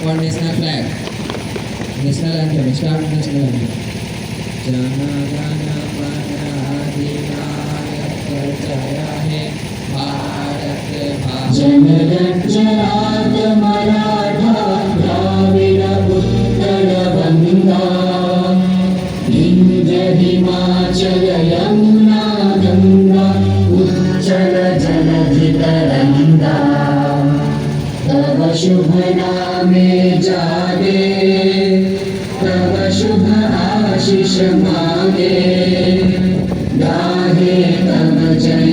for national flag. National anthem. Start national anthem. Jana Gana Mana Adhinayak Jaya He Bharat Bharat. जनगण जनार्द मराठा द्राविड उत्कल बंगा विंध्य हिमाचल यमुना गंगा उच्चल जलधि तरंगा तव शुभ नामे जागे तव शुभ आशीष मांगे गाहे तव जय